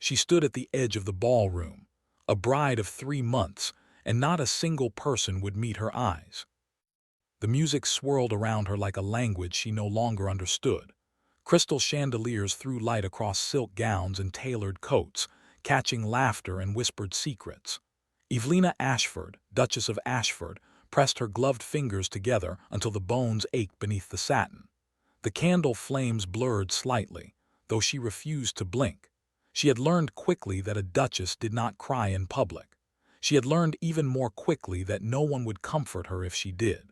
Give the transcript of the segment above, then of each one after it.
She stood at the edge of the ballroom, a bride of 3 months, and not a single person would meet her eyes. The music swirled around her like a language she no longer understood. Crystal chandeliers threw light across silk gowns and tailored coats, catching laughter and whispered secrets. Evelina Ashford, Duchess of Ashford, pressed her gloved fingers together until the bones ached beneath the satin. The candle flames blurred slightly, though she refused to blink. She had learned quickly that a duchess did not cry in public. She had learned even more quickly that no one would comfort her if she did.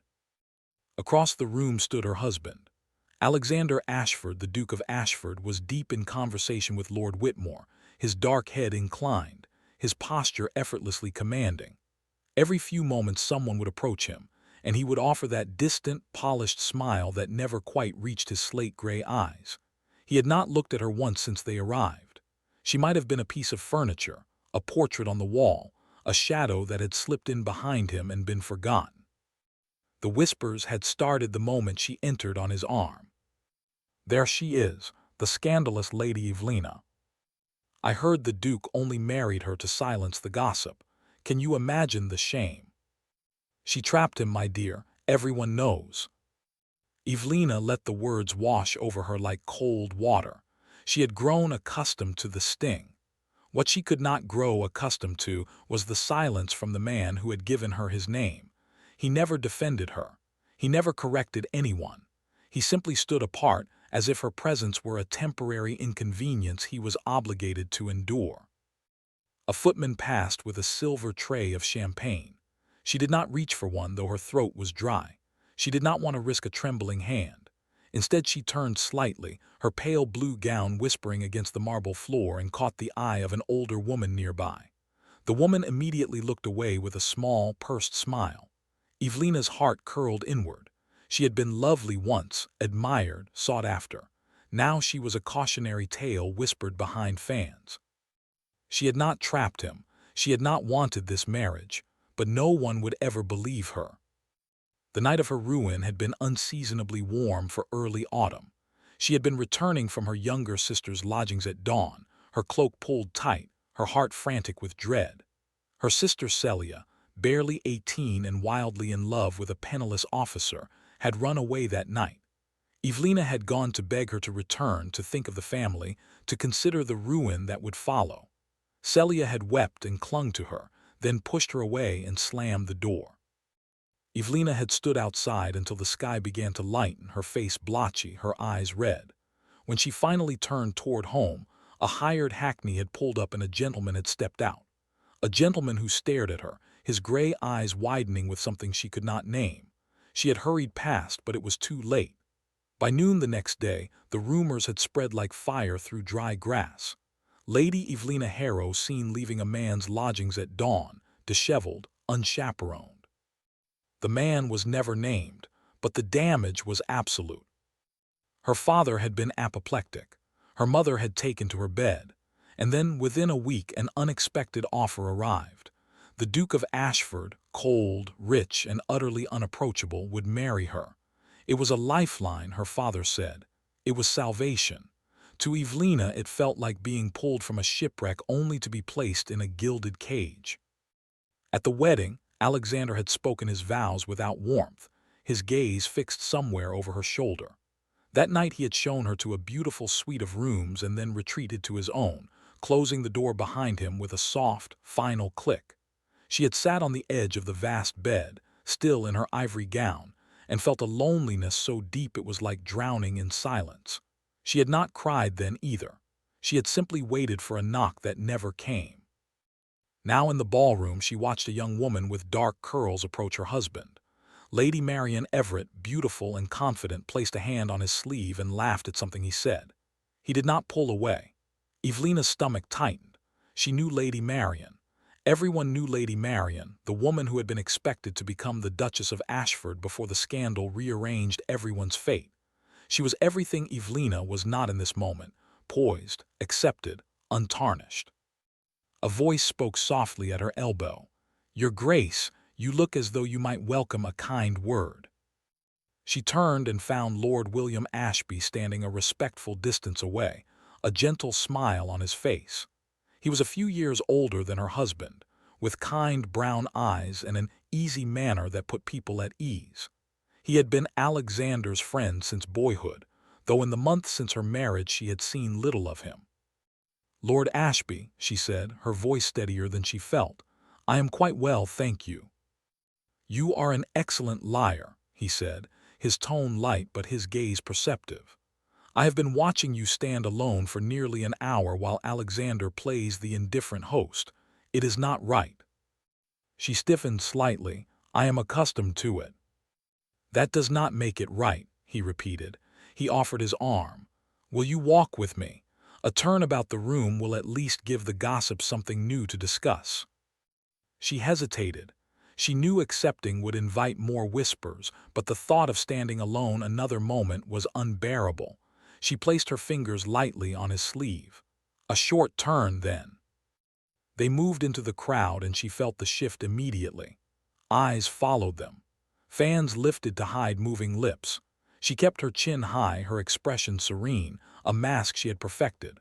Across the room stood her husband. Alexander Ashford, the Duke of Ashford, was deep in conversation with Lord Whitmore, his dark head inclined, his posture effortlessly commanding. Every few moments someone would approach him, and he would offer that distant, polished smile that never quite reached his slate-gray eyes. He had not looked at her once since they arrived. She might have been a piece of furniture, a portrait on the wall, a shadow that had slipped in behind him and been forgotten. The whispers had started the moment she entered on his arm. There she is, the scandalous Lady Evelina. I heard the Duke only married her to silence the gossip. Can you imagine the shame? She trapped him, my dear, everyone knows. Evelina let the words wash over her like cold water. She had grown accustomed to the sting. What she could not grow accustomed to was the silence from the man who had given her his name. He never defended her. He never corrected anyone. He simply stood apart, as if her presence were a temporary inconvenience he was obligated to endure. A footman passed with a silver tray of champagne. She did not reach for one, though her throat was dry. She did not want to risk a trembling hand. Instead, she turned slightly, her pale blue gown whispering against the marble floor, and caught the eye of an older woman nearby. The woman immediately looked away with a small, pursed smile. Evelina's heart curled inward. She had been lovely once, admired, sought after. Now she was a cautionary tale whispered behind fans. She had not trapped him. She had not wanted this marriage, but no one would ever believe her. The night of her ruin had been unseasonably warm for early autumn. She had been returning from her younger sister's lodgings at dawn, her cloak pulled tight, her heart frantic with dread. Her sister Celia, barely 18 and wildly in love with a penniless officer, had run away that night. Evelina had gone to beg her to return, to think of the family, to consider the ruin that would follow. Celia had wept and clung to her, then pushed her away and slammed the door. Evelina had stood outside until the sky began to lighten, her face blotchy, her eyes red. When she finally turned toward home, a hired hackney had pulled up and a gentleman had stepped out. A gentleman who stared at her, his gray eyes widening with something she could not name. She had hurried past, but it was too late. By noon the next day, the rumors had spread like fire through dry grass. Lady Evelina Harrow seen leaving a man's lodgings at dawn, disheveled, unchaperoned. The man was never named, but the damage was absolute. Her father had been apoplectic. Her mother had taken to her bed. And then, within a week, an unexpected offer arrived. The Duke of Ashford, cold, rich, and utterly unapproachable, would marry her. It was a lifeline, her father said. It was salvation. To Evelina, it felt like being pulled from a shipwreck only to be placed in a gilded cage. At the wedding, Alexander had spoken his vows without warmth, his gaze fixed somewhere over her shoulder. That night he had shown her to a beautiful suite of rooms and then retreated to his own, closing the door behind him with a soft, final click. She had sat on the edge of the vast bed, still in her ivory gown, and felt a loneliness so deep it was like drowning in silence. She had not cried then either. She had simply waited for a knock that never came. Now in the ballroom she watched a young woman with dark curls approach her husband. Lady Marian Everett, beautiful and confident, placed a hand on his sleeve and laughed at something he said. He did not pull away. Evelina's stomach tightened. She knew Lady Marian. Everyone knew Lady Marian, the woman who had been expected to become the Duchess of Ashford before the scandal rearranged everyone's fate. She was everything Evelina was not in this moment, poised, accepted, untarnished. A voice spoke softly at her elbow. "Your Grace, you look as though you might welcome a kind word." She turned and found Lord William Ashby standing a respectful distance away, a gentle smile on his face. He was a few years older than her husband, with kind brown eyes and an easy manner that put people at ease. He had been Alexander's friend since boyhood, though in the months since her marriage she had seen little of him. "Lord Ashby," she said, her voice steadier than she felt, "I am quite well, thank you." "You are an excellent liar," he said, his tone light but his gaze perceptive. "I have been watching you stand alone for nearly an hour while Alexander plays the indifferent host. It is not right." She stiffened slightly. "I am accustomed to it." "That does not make it right," he repeated. He offered his arm. "Will you walk with me? A turn about the room will at least give the gossip something new to discuss." She hesitated. She knew accepting would invite more whispers, but the thought of standing alone another moment was unbearable. She placed her fingers lightly on his sleeve. "A short turn, then." They moved into the crowd and she felt the shift immediately. Eyes followed them. Fans lifted to hide moving lips. She kept her chin high, her expression serene, a mask she had perfected.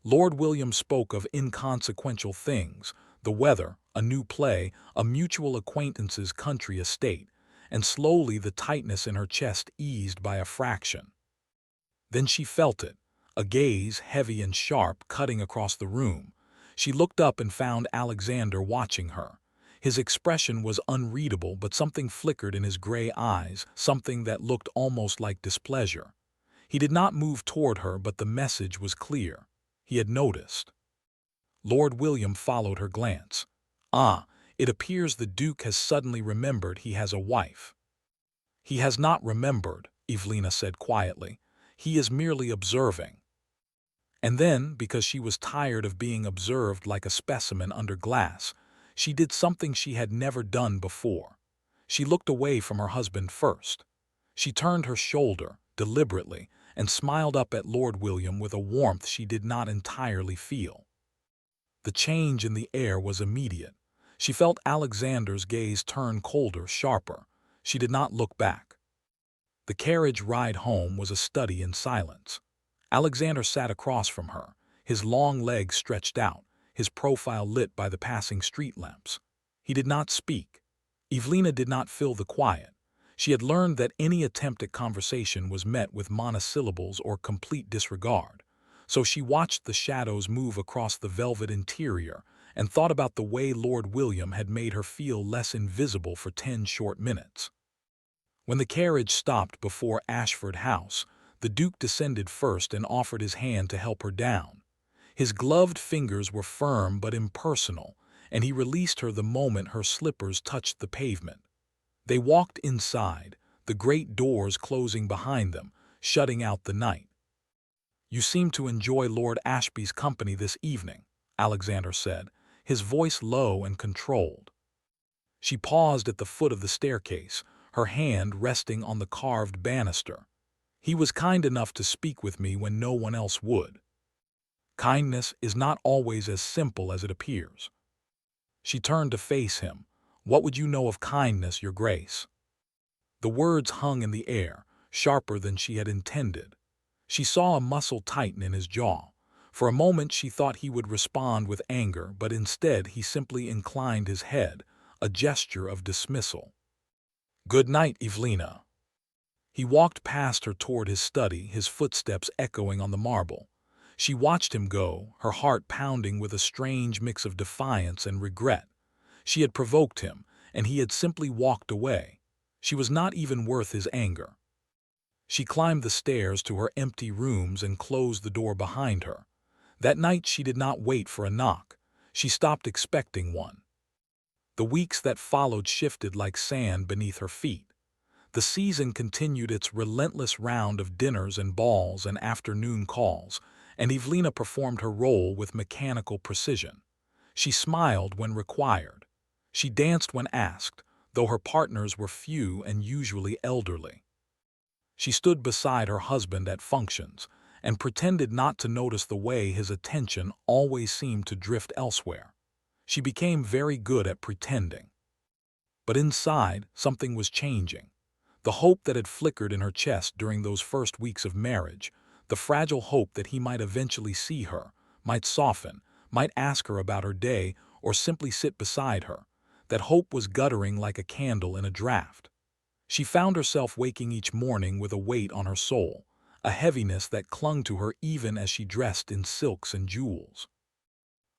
Lord William spoke of inconsequential things, the weather, a new play, a mutual acquaintance's country estate, and slowly the tightness in her chest eased by a fraction. Then she felt it, a gaze heavy and sharp cutting across the room. She looked up and found Alexander watching her. His expression was unreadable, but something flickered in his gray eyes, something that looked almost like displeasure. He did not move toward her, but the message was clear. He had noticed. Lord William followed her glance. "Ah, it appears the Duke has suddenly remembered he has a wife." "He has not remembered," Evelina said quietly. "He is merely observing." And then, because she was tired of being observed like a specimen under glass, she did something she had never done before. She looked away from her husband first. She turned her shoulder, deliberately, and smiled up at Lord William with a warmth she did not entirely feel. The change in the air was immediate. She felt Alexander's gaze turn colder, sharper. She did not look back. The carriage ride home was a study in silence. Alexander sat across from her, his long legs stretched out, his profile lit by the passing street lamps. He did not speak. Evelina did not fill the quiet. She had learned that any attempt at conversation was met with monosyllables or complete disregard. So she watched the shadows move across the velvet interior and thought about the way Lord William had made her feel less invisible for 10 short minutes. When the carriage stopped before Ashford House, the Duke descended first and offered his hand to help her down. His gloved fingers were firm but impersonal, and he released her the moment her slippers touched the pavement. They walked inside, the great doors closing behind them, shutting out the night. "You seem to enjoy Lord Ashby's company this evening," Alexander said, his voice low and controlled. She paused at the foot of the staircase, her hand resting on the carved banister. "He was kind enough to speak with me when no one else would." Kindness is not always as simple as it appears. She turned to face him. "What would you know of kindness, Your Grace?" The words hung in the air, sharper than she had intended. She saw a muscle tighten in his jaw. For a moment she thought he would respond with anger, but instead he simply inclined his head, a gesture of dismissal. "Good night, Evelina." He walked past her toward his study, his footsteps echoing on the marble. She watched him go, her heart pounding with a strange mix of defiance and regret. She had provoked him, and he had simply walked away. She was not even worth his anger. She climbed the stairs to her empty rooms and closed the door behind her. That night she did not wait for a knock. She stopped expecting one. The weeks that followed shifted like sand beneath her feet. The season continued its relentless round of dinners and balls and afternoon calls, and Evelina performed her role with mechanical precision. She smiled when required. She danced when asked, though her partners were few and usually elderly. She stood beside her husband at functions and pretended not to notice the way his attention always seemed to drift elsewhere. She became very good at pretending. But inside, something was changing. The hope that had flickered in her chest during those first weeks of marriage, the fragile hope that he might eventually see her, might soften, might ask her about her day, or simply sit beside her. That hope was guttering like a candle in a draught. She found herself waking each morning with a weight on her soul, a heaviness that clung to her even as she dressed in silks and jewels.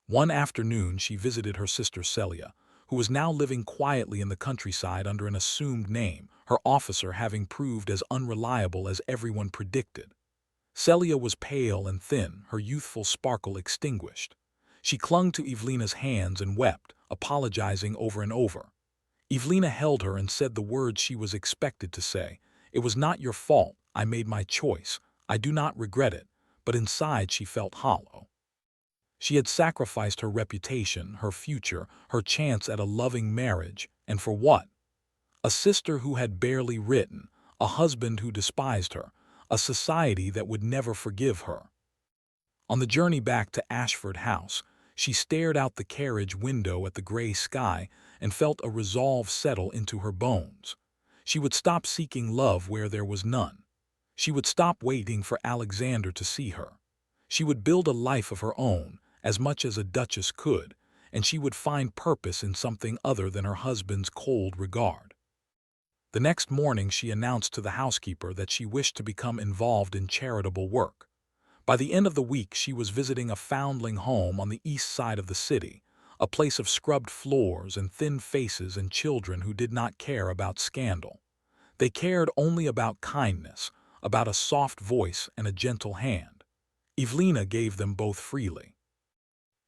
One afternoon she visited her sister Celia, who was now living quietly in the countryside under an assumed name, her officer having proved as unreliable as everyone predicted. Celia was pale and thin, her youthful sparkle extinguished. She clung to Evelina's hands and wept, apologizing over and over. Evelina held her and said the words she was expected to say. "It was not your fault. I made my choice. I do not regret it." But inside she felt hollow. She had sacrificed her reputation, her future, her chance at a loving marriage, and for what? A sister who had barely written, a husband who despised her, a society that would never forgive her. On the journey back to Ashford House, she stared out the carriage window at the gray sky and felt a resolve settle into her bones. She would stop seeking love where there was none. She would stop waiting for Alexander to see her. She would build a life of her own, as much as a duchess could, and she would find purpose in something other than her husband's cold regard. The next morning she announced to the housekeeper that she wished to become involved in charitable work. By the end of the week she was visiting a foundling home on the east side of the city, a place of scrubbed floors and thin faces and children who did not care about scandal. They cared only about kindness, about a soft voice and a gentle hand. Evelina gave them both freely.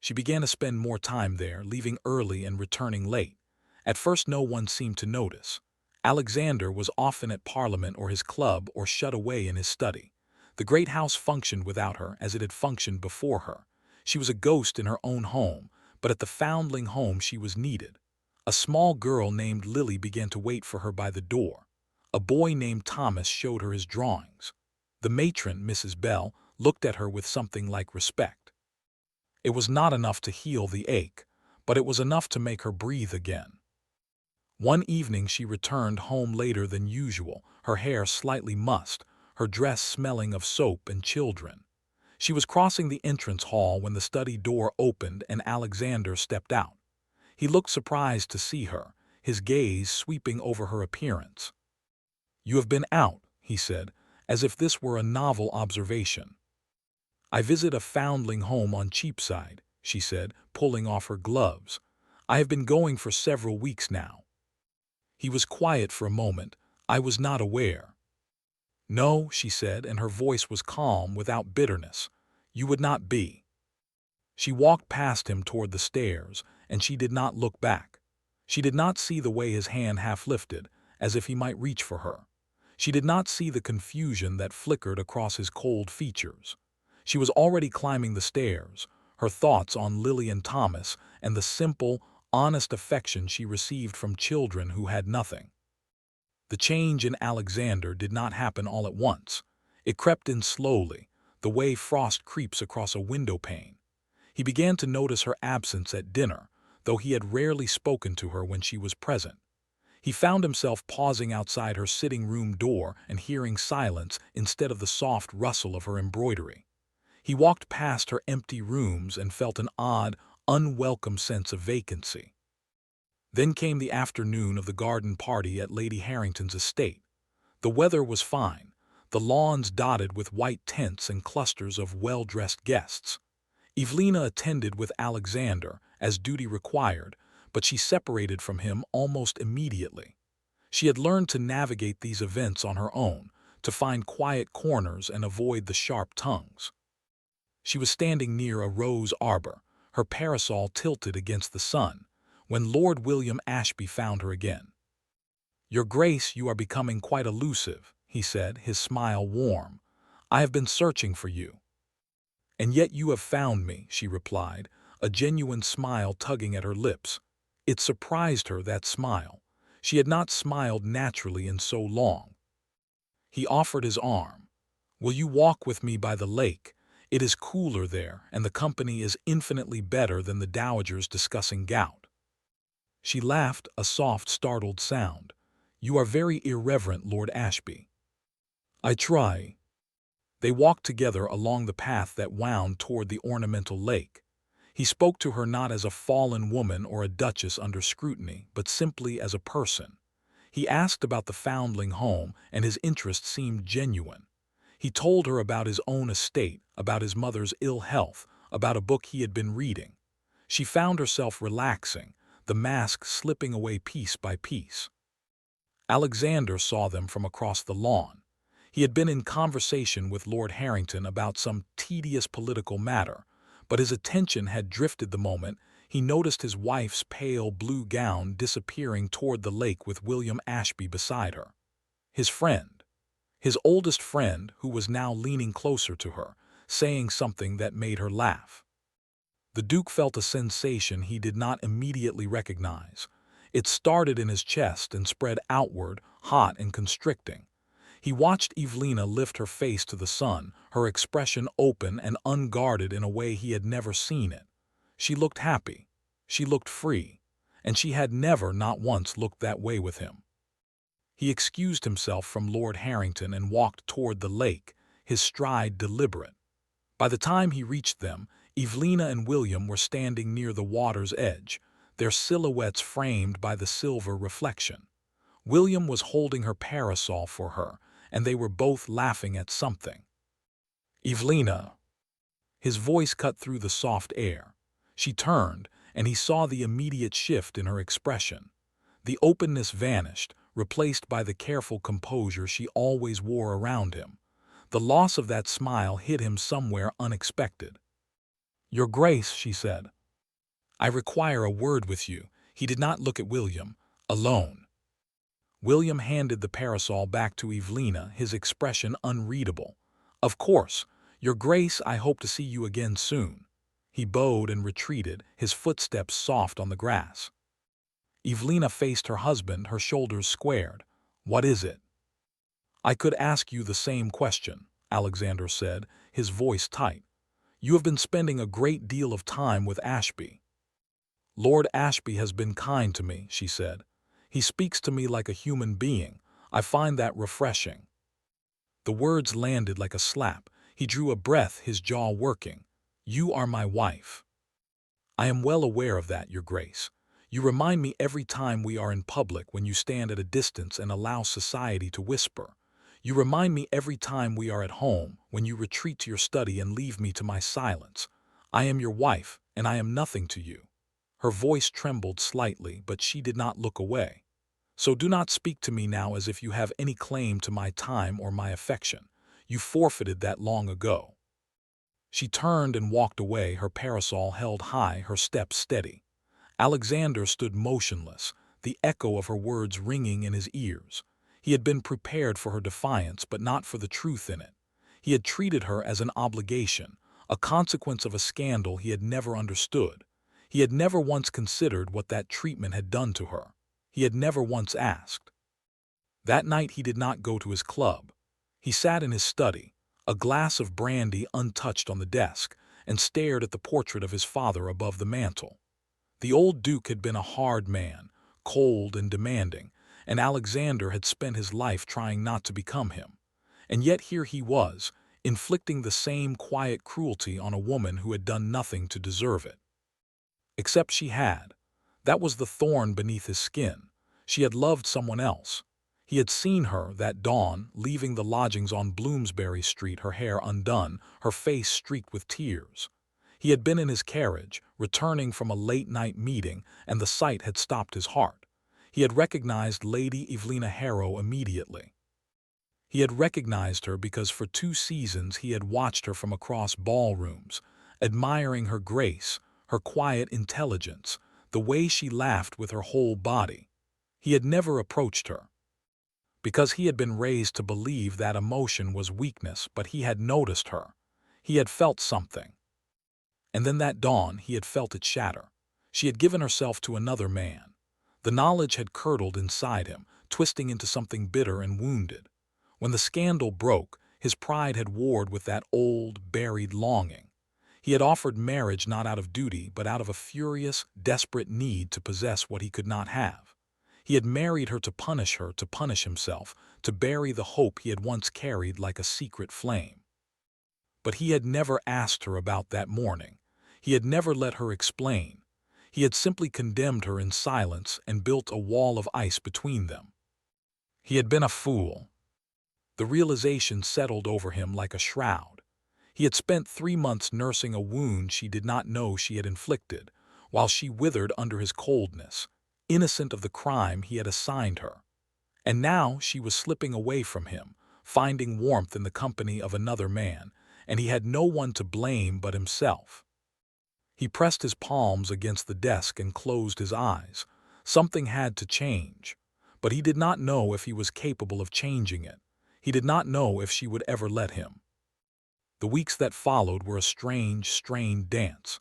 She began to spend more time there, leaving early and returning late. At first no one seemed to notice. Alexander was often at Parliament or his club or shut away in his study. The great house functioned without her as it had functioned before her. She was a ghost in her own home, but at the foundling home she was needed. A small girl named Lily began to wait for her by the door. A boy named Thomas showed her his drawings. The matron, Mrs. Bell, looked at her with something like respect. It was not enough to heal the ache, but it was enough to make her breathe again. One evening she returned home later than usual, her hair slightly mussed, her dress smelling of soap and children. She was crossing the entrance hall when the study door opened and Alexander stepped out. He looked surprised to see her, his gaze sweeping over her appearance. "You have been out," he said, as if this were a novel observation. "I visit a foundling home on Cheapside," she said, pulling off her gloves. "I have been going for several weeks now." He was quiet for a moment. "I was not aware." "No," she said, and her voice was calm, without bitterness. "You would not be." She walked past him toward the stairs, and she did not look back. She did not see the way his hand half lifted, as if he might reach for her. She did not see the confusion that flickered across his cold features. She was already climbing the stairs, her thoughts on Lily and Thomas and the simple, honest affection she received from children who had nothing. The change in Alexander did not happen all at once. It crept in slowly, the way frost creeps across a window pane. He began to notice her absence at dinner, though he had rarely spoken to her when she was present. He found himself pausing outside her sitting room door and hearing silence instead of the soft rustle of her embroidery. He walked past her empty rooms and felt an odd, unwelcome sense of vacancy. Then came the afternoon of the garden party at Lady Harrington's estate. The weather was fine, the lawns dotted with white tents and clusters of well-dressed guests. Evelina attended with Alexander, as duty required, but she separated from him almost immediately. She had learned to navigate these events on her own, to find quiet corners and avoid the sharp tongues. She was standing near a rose arbor, her parasol tilted against the sun, when Lord William Ashby found her again. "Your Grace, you are becoming quite elusive," he said, his smile warm. "I have been searching for you." "And yet you have found me," she replied, a genuine smile tugging at her lips. It surprised her, that smile. She had not smiled naturally in so long. He offered his arm. "Will you walk with me by the lake? It is cooler there, and the company is infinitely better than the dowagers discussing gout." She laughed, a soft, startled sound. "You are very irreverent, Lord Ashby." "I try." They walked together along the path that wound toward the ornamental lake. He spoke to her not as a fallen woman or a duchess under scrutiny, but simply as a person. He asked about the foundling home, and his interest seemed genuine. He told her about his own estate, about his mother's ill health, about a book he had been reading. She found herself relaxing, the mask slipping away piece by piece. Alexander saw them from across the lawn. He had been in conversation with Lord Harrington about some tedious political matter, but his attention had drifted the moment he noticed his wife's pale blue gown disappearing toward the lake with William Ashby beside her. His friend, his oldest friend, who was now leaning closer to her, saying something that made her laugh. The Duke felt a sensation he did not immediately recognize. It started in his chest and spread outward, hot and constricting. He watched Evelina lift her face to the sun, her expression open and unguarded in a way he had never seen it. She looked happy. She looked free. And she had never, not once, looked that way with him. He excused himself from Lord Harrington and walked toward the lake, his stride deliberate. By the time he reached them, Evelina and William were standing near the water's edge, their silhouettes framed by the silver reflection. William was holding her parasol for her, and they were both laughing at something. "Evelina!" His voice cut through the soft air. She turned, and he saw the immediate shift in her expression. The openness vanished, replaced by the careful composure she always wore around him. The loss of that smile hit him somewhere unexpected. "Your Grace," she said, "I require a word with you." He did not look at William. "Alone." William handed the parasol back to Evelina, his expression unreadable. "Of course, Your Grace, I hope to see you again soon." He bowed and retreated, his footsteps soft on the grass. Evelina faced her husband, her shoulders squared. "What is it?" "I could ask you the same question," Alexander said, his voice tight. "You have been spending a great deal of time with Ashby." "Lord Ashby has been kind to me," she said. "He speaks to me like a human being. I find that refreshing." The words landed like a slap. He drew a breath, his jaw working. "You are my wife." "I am well aware of that, Your Grace. You remind me every time we are in public, when you stand at a distance and allow society to whisper. You remind me every time we are at home, when you retreat to your study and leave me to my silence. I am your wife, and I am nothing to you." Her voice trembled slightly, but she did not look away. "So do not speak to me now as if you have any claim to my time or my affection. You forfeited that long ago." She turned and walked away, her parasol held high, her steps steady. Alexander stood motionless, the echo of her words ringing in his ears. He had been prepared for her defiance, but not for the truth in it. He had treated her as an obligation, a consequence of a scandal he had never understood. He had never once considered what that treatment had done to her. He had never once asked. That night he did not go to his club. He sat in his study, a glass of brandy untouched on the desk, and stared at the portrait of his father above the mantel. The old Duke had been a hard man, cold and demanding, and Alexander had spent his life trying not to become him. And yet here he was, inflicting the same quiet cruelty on a woman who had done nothing to deserve it. Except she had. That was the thorn beneath his skin. She had loved someone else. He had seen her that dawn, leaving the lodgings on Bloomsbury Street, her hair undone, her face streaked with tears. He had been in his carriage, returning from a late-night meeting, and the sight had stopped his heart. He had recognized Lady Evelina Harrow immediately. He had recognized her because for 2 seasons he had watched her from across ballrooms, admiring her grace, her quiet intelligence, the way she laughed with her whole body. He had never approached her, because he had been raised to believe that emotion was weakness, but he had noticed her. He had felt something. And then that dawn he had felt it shatter. She had given herself to another man. The knowledge had curdled inside him, twisting into something bitter and wounded. When the scandal broke, his pride had warred with that old, buried longing. He had offered marriage not out of duty, but out of a furious, desperate need to possess what he could not have. He had married her, to punish himself, to bury the hope he had once carried like a secret flame. But he had never asked her about that morning. He had never let her explain. He had simply condemned her in silence and built a wall of ice between them. He had been a fool. The realization settled over him like a shroud. He had spent 3 months nursing a wound she did not know she had inflicted, while she withered under his coldness, innocent of the crime he had assigned her. And now she was slipping away from him, finding warmth in the company of another man, and he had no one to blame but himself. He pressed his palms against the desk and closed his eyes. Something had to change, but he did not know if he was capable of changing it. He did not know if she would ever let him. The weeks that followed were a strange, strained dance.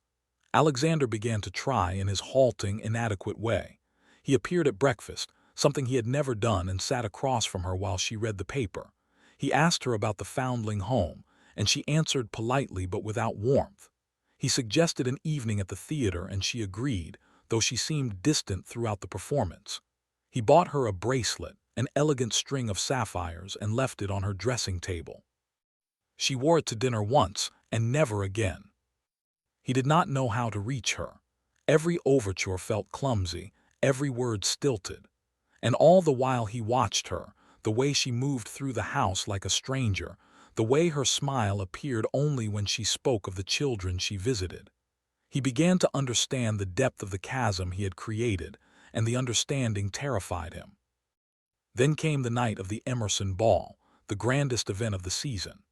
Alexander began to try in his halting, inadequate way. He appeared at breakfast, something he had never done, and sat across from her while she read the paper. He asked her about the foundling home, and she answered politely but without warmth. He suggested an evening at the theater, and she agreed, though she seemed distant throughout the performance. He bought her a bracelet, an elegant string of sapphires, and left it on her dressing table. She wore it to dinner once, and never again. He did not know how to reach her. Every overture felt clumsy, every word stilted. And all the while he watched her, the way she moved through the house like a stranger, the way her smile appeared only when she spoke of the children she visited. He began to understand the depth of the chasm he had created, and the understanding terrified him. Then came the night of the Emerson Ball, the grandest event of the season.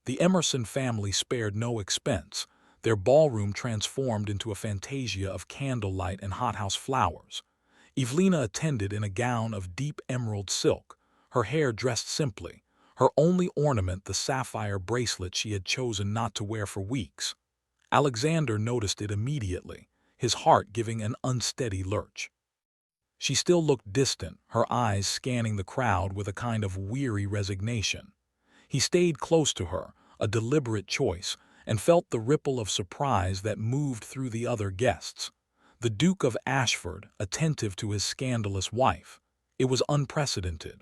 The Emerson family spared no expense, their ballroom transformed into a fantasia of candlelight and hothouse flowers. Evelina attended in a gown of deep emerald silk, her hair dressed simply, her only ornament the sapphire bracelet she had chosen not to wear for weeks. Alexander noticed it immediately, his heart giving an unsteady lurch. She still looked distant, her eyes scanning the crowd with a kind of weary resignation. He stayed close to her, a deliberate choice, and felt the ripple of surprise that moved through the other guests. The Duke of Ashford, attentive to his scandalous wife. It was unprecedented.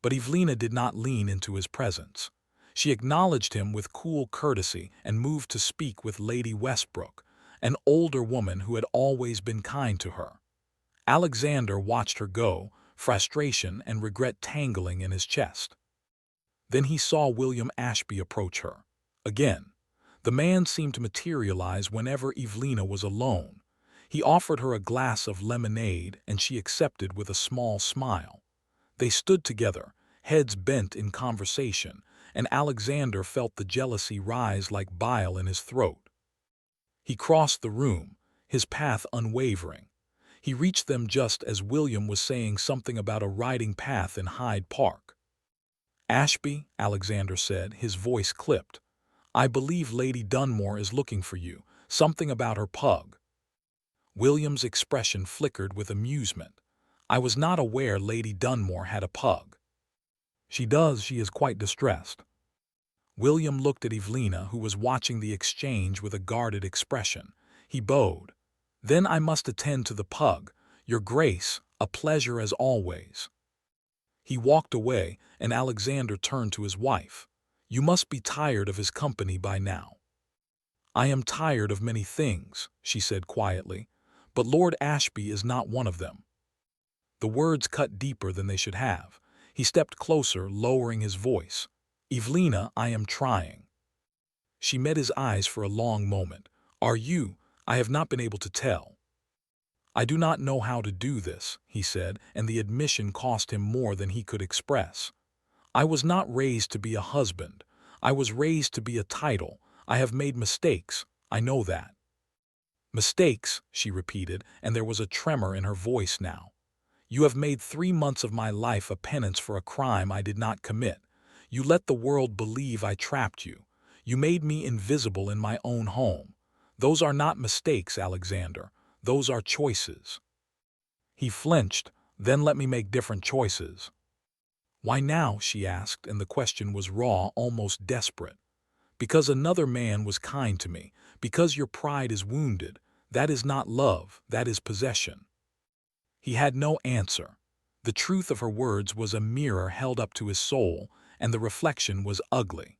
But Evelina did not lean into his presence. She acknowledged him with cool courtesy and moved to speak with Lady Westbrook, an older woman who had always been kind to her. Alexander watched her go, frustration and regret tangling in his chest. Then he saw William Ashby approach her. Again, the man seemed to materialize whenever Evelina was alone. He offered her a glass of lemonade, and she accepted with a small smile. They stood together, heads bent in conversation, and Alexander felt the jealousy rise like bile in his throat. He crossed the room, his path unwavering. He reached them just as William was saying something about a riding path in Hyde Park. "Ashby," Alexander said, his voice clipped, "I believe Lady Dunmore is looking for you, something about her pug." William's expression flickered with amusement. "I was not aware Lady Dunmore had a pug." "She does. She is quite distressed." William looked at Evelina, who was watching the exchange with a guarded expression. He bowed. "Then I must attend to the pug. Your Grace, a pleasure as always." He walked away, and Alexander turned to his wife. "You must be tired of his company by now." "I am tired of many things," she said quietly, "but Lord Ashby is not one of them." The words cut deeper than they should have. He stepped closer, lowering his voice. "Evelina, I am trying." She met his eyes for a long moment. "Are you? I have not been able to tell." "I do not know how to do this," he said, and the admission cost him more than he could express. "I was not raised to be a husband. I was raised to be a title. I have made mistakes. I know that." "Mistakes," she repeated, and there was a tremor in her voice now. "You have made 3 months of my life a penance for a crime I did not commit. You let the world believe I trapped you. You made me invisible in my own home. Those are not mistakes, Alexander. Those are choices." He flinched. "Then let me make different choices." "Why now?" she asked, and the question was raw, almost desperate. "Because another man was kind to me. Because your pride is wounded. That is not love, that is possession." He had no answer. The truth of her words was a mirror held up to his soul, and the reflection was ugly.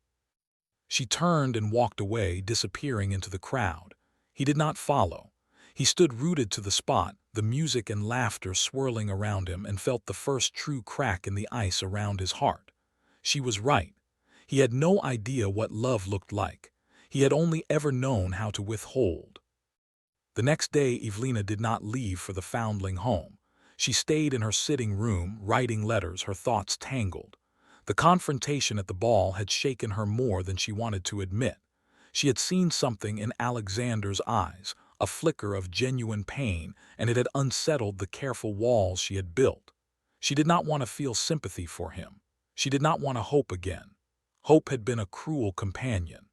She turned and walked away, disappearing into the crowd. He did not follow. He stood rooted to the spot, the music and laughter swirling around him, and felt the first true crack in the ice around his heart. She was right. He had no idea what love looked like. He had only ever known how to withhold. The next day, Evelina did not leave for the foundling home. She stayed in her sitting room, writing letters, her thoughts tangled. The confrontation at the ball had shaken her more than she wanted to admit. She had seen something in Alexander's eyes, a flicker of genuine pain, and it had unsettled the careful walls she had built. She did not want to feel sympathy for him. She did not want to hope again. Hope had been a cruel companion.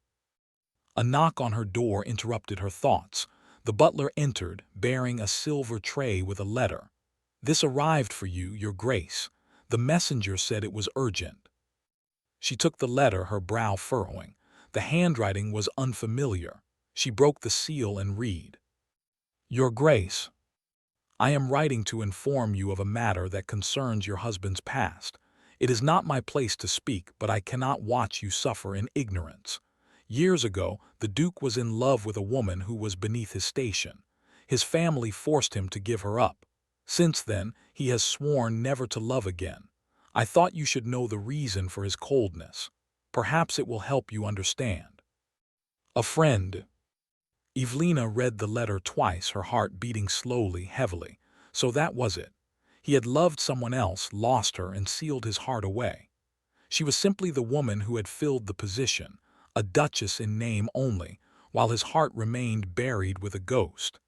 A knock on her door interrupted her thoughts. The butler entered, bearing a silver tray with a letter. "This arrived for you, Your Grace. The messenger said it was urgent." She took the letter, her brow furrowing. The handwriting was unfamiliar. She broke the seal and read. "Your Grace, I am writing to inform you of a matter that concerns your husband's past. It is not my place to speak, but I cannot watch you suffer in ignorance. Years ago, the Duke was in love with a woman who was beneath his station. His family forced him to give her up. Since then, he has sworn never to love again. I thought you should know the reason for his coldness. Perhaps it will help you understand. A friend." Evelina read the letter twice, her heart beating slowly, heavily. So that was it. He had loved someone else, lost her, and sealed his heart away. She was simply the woman who had filled the position, a duchess in name only, while his heart remained buried with a ghost.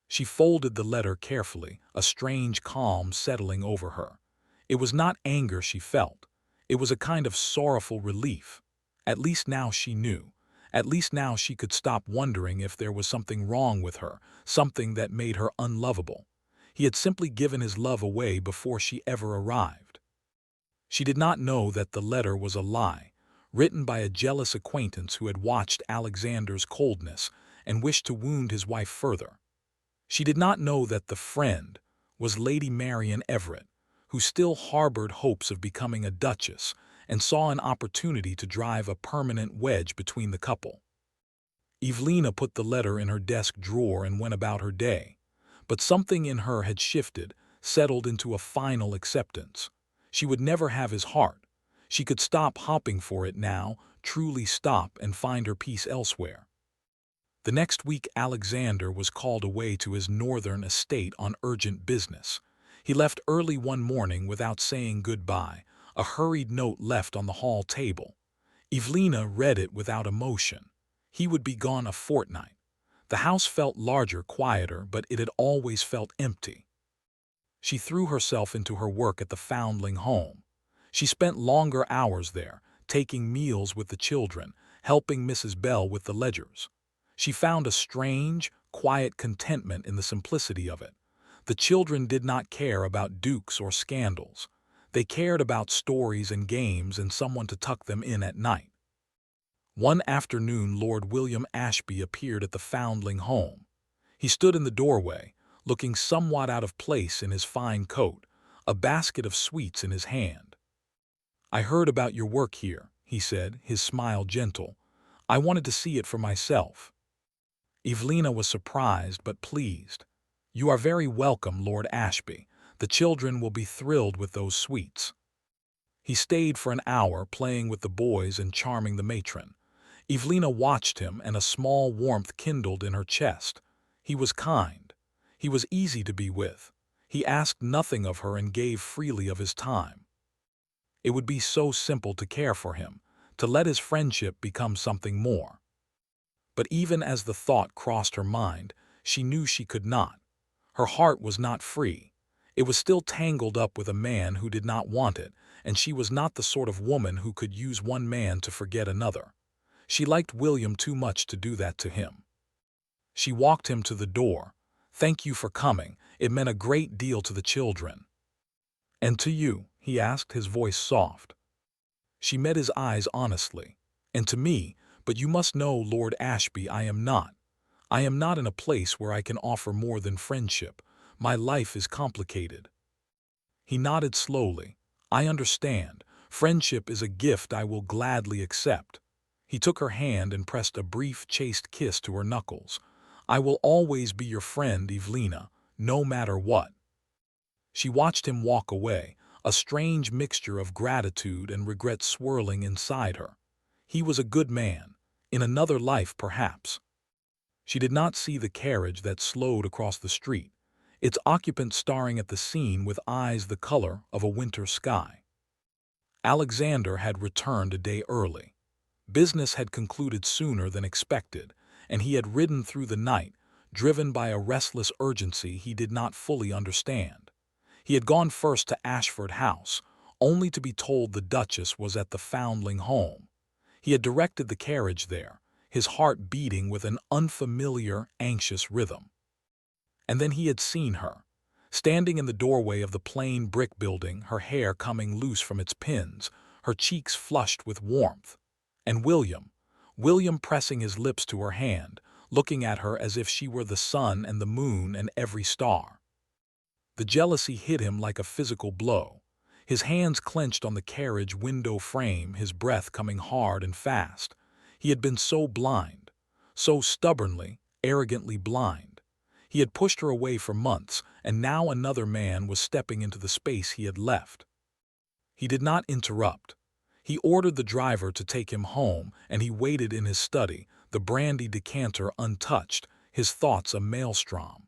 She folded the letter carefully, a strange calm settling over her. It was not anger she felt. It was a kind of sorrowful relief. At least now she knew. At least now she could stop wondering if there was something wrong with her, something that made her unlovable. He had simply given his love away before she ever arrived. She did not know that the letter was a lie, written by a jealous acquaintance who had watched Alexander's coldness and wished to wound his wife further. She did not know that the friend was Lady Marian Everett, who still harbored hopes of becoming a duchess and saw an opportunity to drive a permanent wedge between the couple. Evelina put the letter in her desk drawer and went about her day. But something in her had shifted, settled into a final acceptance. She would never have his heart. She could stop hopping for it now, truly stop and find her peace elsewhere. The next week, Alexander was called away to his northern estate on urgent business. He left early one morning without saying goodbye, a hurried note left on the hall table. Evelina read it without emotion. He would be gone a fortnight. The house felt larger, quieter, but it had always felt empty. She threw herself into her work at the foundling home. She spent longer hours there, taking meals with the children, helping Mrs. Bell with the ledgers. She found a strange, quiet contentment in the simplicity of it. The children did not care about dukes or scandals. They cared about stories and games and someone to tuck them in at night. One afternoon, Lord William Ashby appeared at the foundling home. He stood in the doorway, looking somewhat out of place in his fine coat, a basket of sweets in his hand. "I heard about your work here," he said, his smile gentle. "I wanted to see it for myself." Evelina was surprised but pleased. "You are very welcome, Lord Ashby. The children will be thrilled with those sweets." He stayed for an hour, playing with the boys and charming the matron. Evelina watched him, and a small warmth kindled in her chest. He was kind. He was easy to be with. He asked nothing of her and gave freely of his time. It would be so simple to care for him, to let his friendship become something more. But even as the thought crossed her mind, she knew she could not. Her heart was not free. It was still tangled up with a man who did not want it, and she was not the sort of woman who could use one man to forget another. She liked William too much to do that to him. She walked him to the door. "Thank you for coming. It meant a great deal to the children." "And to you?" he asked, his voice soft. She met his eyes honestly. "And to me, but you must know, Lord Ashby, I am not. I am not in a place where I can offer more than friendship. My life is complicated." He nodded slowly. "I understand. Friendship is a gift I will gladly accept." He took her hand and pressed a brief, chaste kiss to her knuckles. I will always be your friend, Evelina, no matter what. She watched him walk away, a strange mixture of gratitude and regret swirling inside her. He was a good man, in another life perhaps. She did not see the carriage that slowed across the street, its occupant staring at the scene with eyes the color of a winter sky. Alexander had returned a day early. Business had concluded sooner than expected, and he had ridden through the night, driven by a restless urgency he did not fully understand. He had gone first to Ashford House, only to be told the Duchess was at the Foundling home. He had directed the carriage there, his heart beating with an unfamiliar, anxious rhythm. And then he had seen her, standing in the doorway of the plain brick building, her hair coming loose from its pins, her cheeks flushed with warmth. And William pressing his lips to her hand, looking at her as if she were the sun and the moon and every star. The jealousy hit him like a physical blow. His hands clenched on the carriage window frame, his breath coming hard and fast. He had been so blind, so stubbornly, arrogantly blind. He had pushed her away for months, and now another man was stepping into the space he had left. He did not interrupt. He ordered the driver to take him home, and he waited in his study, the brandy decanter untouched, his thoughts a maelstrom.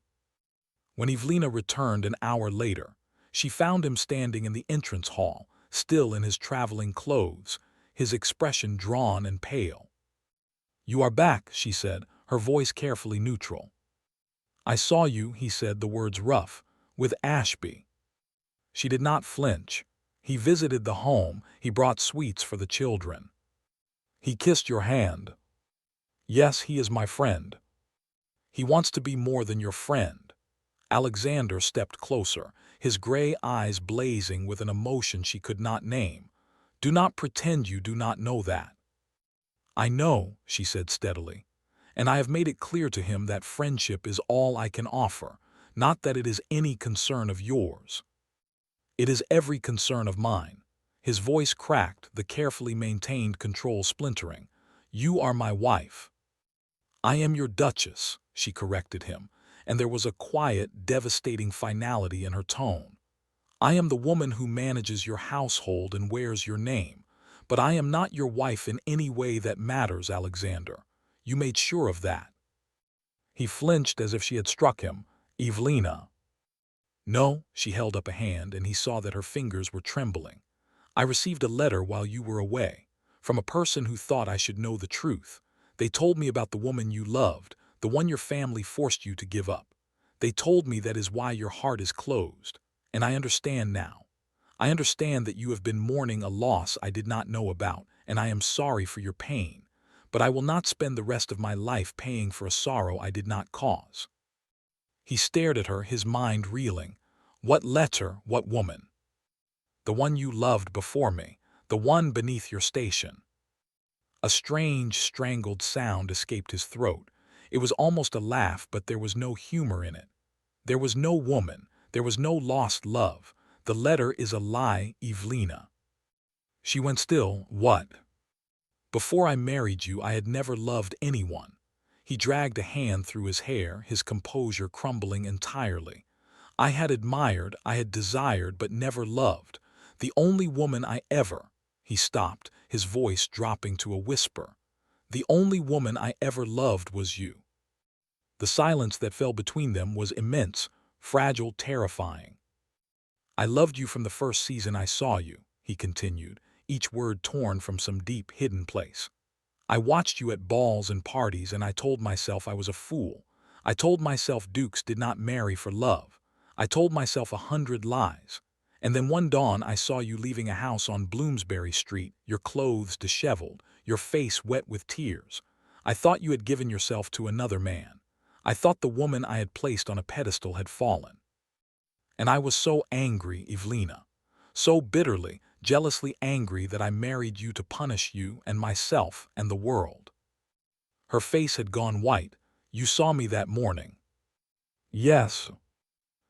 When Evelina returned an hour later, she found him standing in the entrance hall, still in his traveling clothes, his expression drawn and pale. "You are back," she said, her voice carefully neutral. "I saw you," he said, the words rough, "with Ashby." She did not flinch. He visited the home, he brought sweets for the children. "He kissed your hand." "Yes, he is my friend." "He wants to be more than your friend." Alexander stepped closer, his gray eyes blazing with an emotion she could not name. "Do not pretend you do not know that." "I know," she said steadily, "and I have made it clear to him that friendship is all I can offer, not that it is any concern of yours." "It is every concern of mine." His voice cracked, the carefully maintained control splintering. "You are my wife." "I am your duchess," she corrected him, and there was a quiet, devastating finality in her tone. "I am the woman who manages your household and wears your name, but I am not your wife in any way that matters, Alexander. You made sure of that." He flinched as if she had struck him. "Evelina." "No," she held up a hand, and he saw that her fingers were trembling. "I received a letter while you were away, from a person who thought I should know the truth. They told me about the woman you loved, the one your family forced you to give up. They told me that is why your heart is closed, and I understand now. I understand that you have been mourning a loss I did not know about, and I am sorry for your pain, but I will not spend the rest of my life paying for a sorrow I did not cause." He stared at her, his mind reeling. "What letter? What woman?" "The one you loved before me, the one beneath your station." A strange, strangled sound escaped his throat. It was almost a laugh, but there was no humor in it. "There was no woman, there was no lost love. The letter is a lie, Evelina." She went still. "What?" "Before I married you, I had never loved anyone." He dragged a hand through his hair, his composure crumbling entirely. "I had admired, I had desired, but never loved. The only woman I ever—" He stopped, his voice dropping to a whisper. "The only woman I ever loved was you." The silence that fell between them was immense, fragile, terrifying. "I loved you from the first season I saw you," he continued, each word torn from some deep, hidden place. "I watched you at balls and parties, and I told myself I was a fool. I told myself dukes did not marry for love. I told myself 100 lies. And then one dawn I saw you leaving a house on Bloomsbury Street, your clothes disheveled, your face wet with tears. I thought you had given yourself to another man. I thought the woman I had placed on a pedestal had fallen. And I was so angry, Evelina. So bitterly, jealously angry that I married you to punish you and myself and the world." Her face had gone white. "You saw me that morning." "Yes."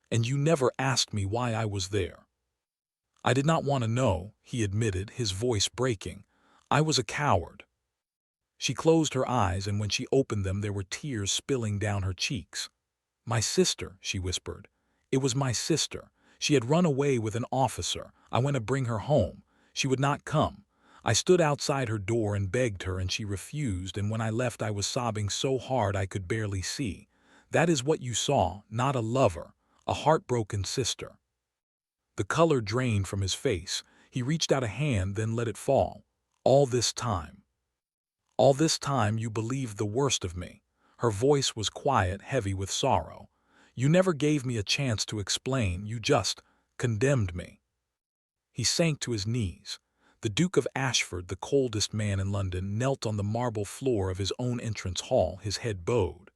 "And you never asked me why I was there." "I did not want to know," he admitted, his voice breaking. "I was a coward." She closed her eyes, and when she opened them there were tears spilling down her cheeks. "My sister," she whispered. "It was my sister. She had run away with an officer. I went to bring her home. She would not come. I stood outside her door and begged her, and she refused, and when I left I was sobbing so hard I could barely see. That is what you saw, not a lover, a heartbroken sister." The color drained from his face. He reached out a hand, then let it fall. "All this time. All this time you believed the worst of me." Her voice was quiet, heavy with sorrow. "You never gave me a chance to explain. You just condemned me." He sank to his knees. The Duke of Ashford, the coldest man in London, knelt on the marble floor of his own entrance hall, his head bowed.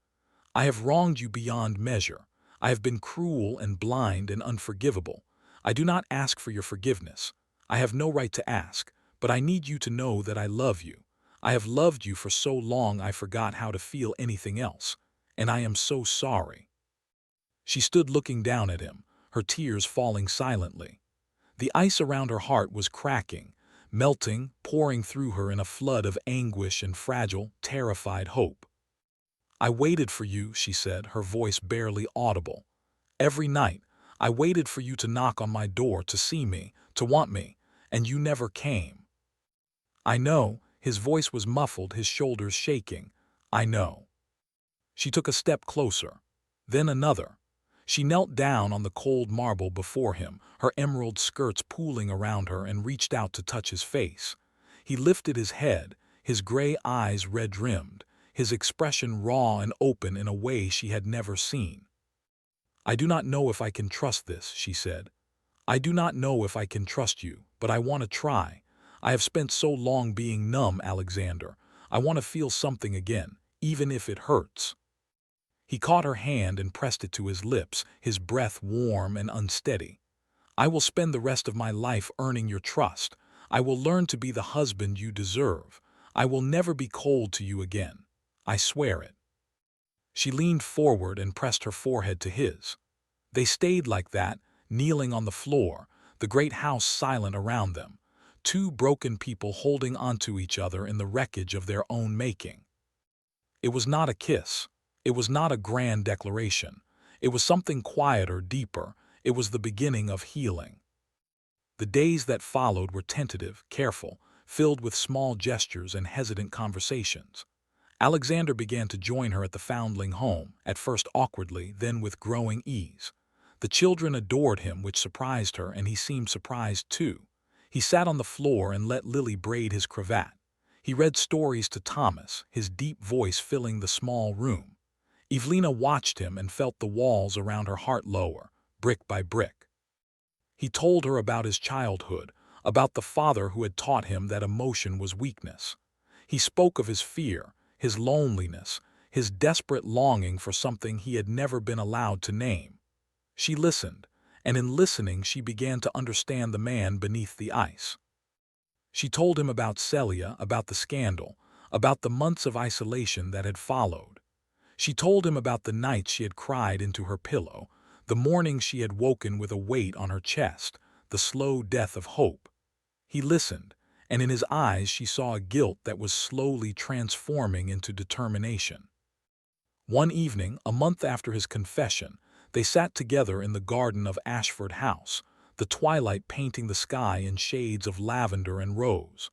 "I have wronged you beyond measure. I have been cruel and blind and unforgivable. I do not ask for your forgiveness. I have no right to ask, but I need you to know that I love you. I have loved you for so long I forgot how to feel anything else, and I am so sorry." She stood looking down at him, her tears falling silently. The ice around her heart was cracking, melting, pouring through her in a flood of anguish and fragile, terrified hope. "I waited for you," she said, her voice barely audible. "Every night, I waited for you to knock on my door, to see me, to want me, and you never came." "I know." His voice was muffled, his shoulders shaking. "I know." She took a step closer, then another. She knelt down on the cold marble before him, her emerald skirts pooling around her, and reached out to touch his face. He lifted his head, his gray eyes red-rimmed, his expression raw and open in a way she had never seen. "I do not know if I can trust this," she said. "I do not know if I can trust you, but I want to try. I have spent so long being numb, Alexander. I want to feel something again, even if it hurts." He caught her hand and pressed it to his lips, his breath warm and unsteady. "I will spend the rest of my life earning your trust. I will learn to be the husband you deserve. I will never be cold to you again. I swear it." She leaned forward and pressed her forehead to his. They stayed like that, kneeling on the floor, the great house silent around them, two broken people holding onto each other in the wreckage of their own making. It was not a kiss. It was not a grand declaration. It was something quieter, deeper. It was the beginning of healing. The days that followed were tentative, careful, filled with small gestures and hesitant conversations. Alexander began to join her at the foundling home, at first awkwardly, then with growing ease. The children adored him, which surprised her, and he seemed surprised too. He sat on the floor and let Lily braid his cravat. He read stories to Thomas, his deep voice filling the small room. Evelina watched him and felt the walls around her heart lower, brick by brick. He told her about his childhood, about the father who had taught him that emotion was weakness. He spoke of his fear, his loneliness, his desperate longing for something he had never been allowed to name. She listened, and in listening she began to understand the man beneath the ice. She told him about Celia, about the scandal, about the months of isolation that had followed. She told him about the nights she had cried into her pillow, the mornings she had woken with a weight on her chest, the slow death of hope. He listened, and in his eyes she saw a guilt that was slowly transforming into determination. One evening, a month after his confession, they sat together in the garden of Ashford House, the twilight painting the sky in shades of lavender and rose.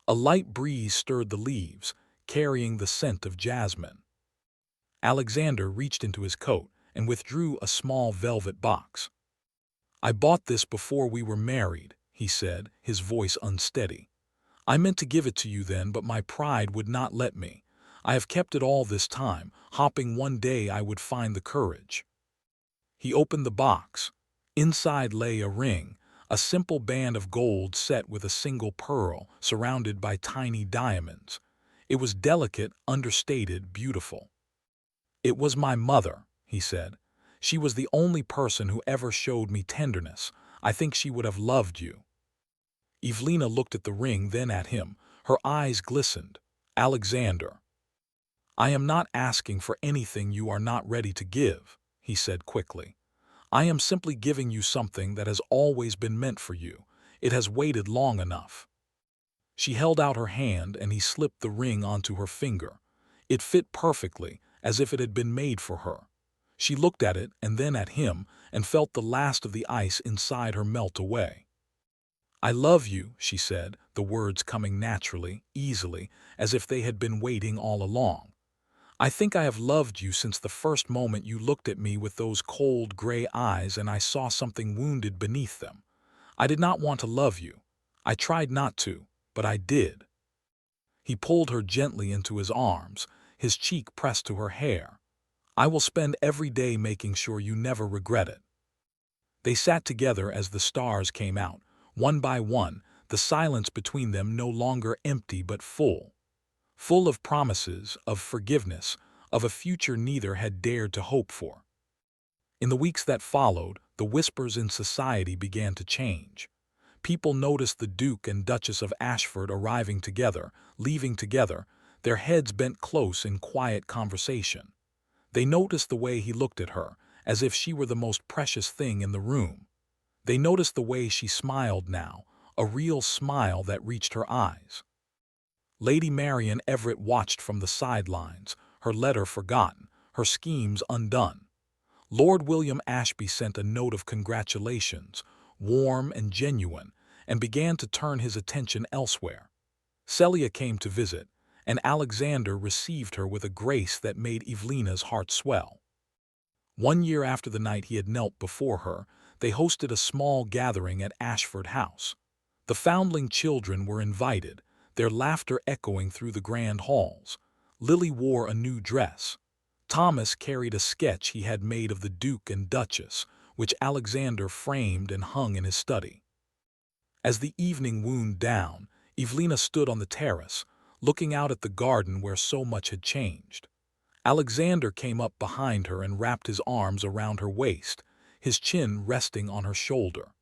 A light breeze stirred the leaves, carrying the scent of jasmine. Alexander reached into his coat and withdrew a small velvet box. "I bought this before we were married," he said, his voice unsteady. "I meant to give it to you then, but my pride would not let me. I have kept it all this time, hoping one day I would find the courage." He opened the box. Inside lay a ring, a simple band of gold set with a single pearl, surrounded by tiny diamonds. It was delicate, understated, beautiful. "It was my mother," he said. "She was the only person who ever showed me tenderness. I think she would have loved you." Evelina looked at the ring, then at him. Her eyes glistened. "Alexander." "I am not asking for anything you are not ready to give," he said quickly. "I am simply giving you something that has always been meant for you. It has waited long enough." She held out her hand and he slipped the ring onto her finger. It fit perfectly, as if it had been made for her. She looked at it and then at him and felt the last of the ice inside her melt away. "I love you," she said, the words coming naturally, easily, as if they had been waiting all along. "I think I have loved you since the first moment you looked at me with those cold gray eyes and I saw something wounded beneath them. I did not want to love you. I tried not to, but I did." He pulled her gently into his arms, his cheek pressed to her hair. "I will spend every day making sure you never regret it." They sat together as the stars came out, one by one, the silence between them no longer empty but full. Full of promises, of forgiveness, of a future neither had dared to hope for. In the weeks that followed, the whispers in society began to change. People noticed the Duke and Duchess of Ashford arriving together, leaving together, their heads bent close in quiet conversation. They noticed the way he looked at her, as if she were the most precious thing in the room. They noticed the way she smiled now, a real smile that reached her eyes. Lady Marian Everett watched from the sidelines, her letter forgotten, her schemes undone. Lord William Ashby sent a note of congratulations, warm and genuine, and began to turn his attention elsewhere. Celia came to visit, and Alexander received her with a grace that made Evelina's heart swell. 1 year after the night he had knelt before her, they hosted a small gathering at Ashford House. The foundling children were invited, their laughter echoing through the grand halls. Lily wore a new dress. Thomas carried a sketch he had made of the Duke and Duchess, which Alexander framed and hung in his study. As the evening wound down, Evelina stood on the terrace, looking out at the garden where so much had changed. Alexander came up behind her and wrapped his arms around her waist, his chin resting on her shoulder.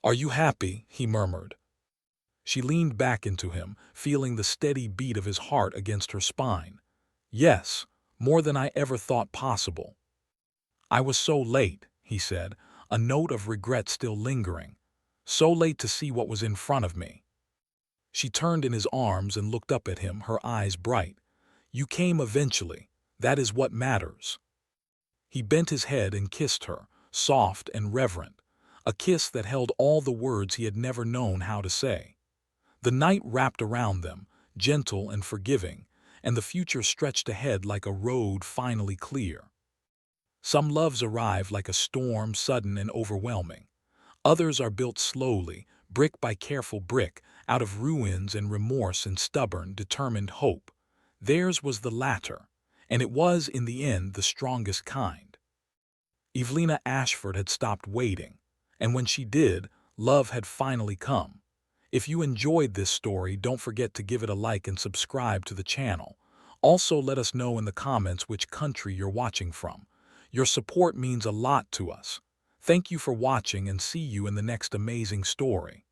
"Are you happy?" he murmured. She leaned back into him, feeling the steady beat of his heart against her spine. "Yes, more than I ever thought possible." "I was so late," he said, a note of regret still lingering. "So late to see what was in front of me." She turned in his arms and looked up at him, her eyes bright. "You came eventually. That is what matters." He bent his head and kissed her, soft and reverent, a kiss that held all the words he had never known how to say. The night wrapped around them, gentle and forgiving, and the future stretched ahead like a road finally clear. Some loves arrive like a storm, sudden and overwhelming. Others are built slowly, brick by careful brick, out of ruins and remorse and stubborn, determined hope. Theirs was the latter, and it was, in the end, the strongest kind. Evelina Ashford had stopped waiting, and when she did, love had finally come. If you enjoyed this story, don't forget to give it a like and subscribe to the channel. Also, let us know in the comments which country you're watching from. Your support means a lot to us. Thank you for watching and see you in the next amazing story.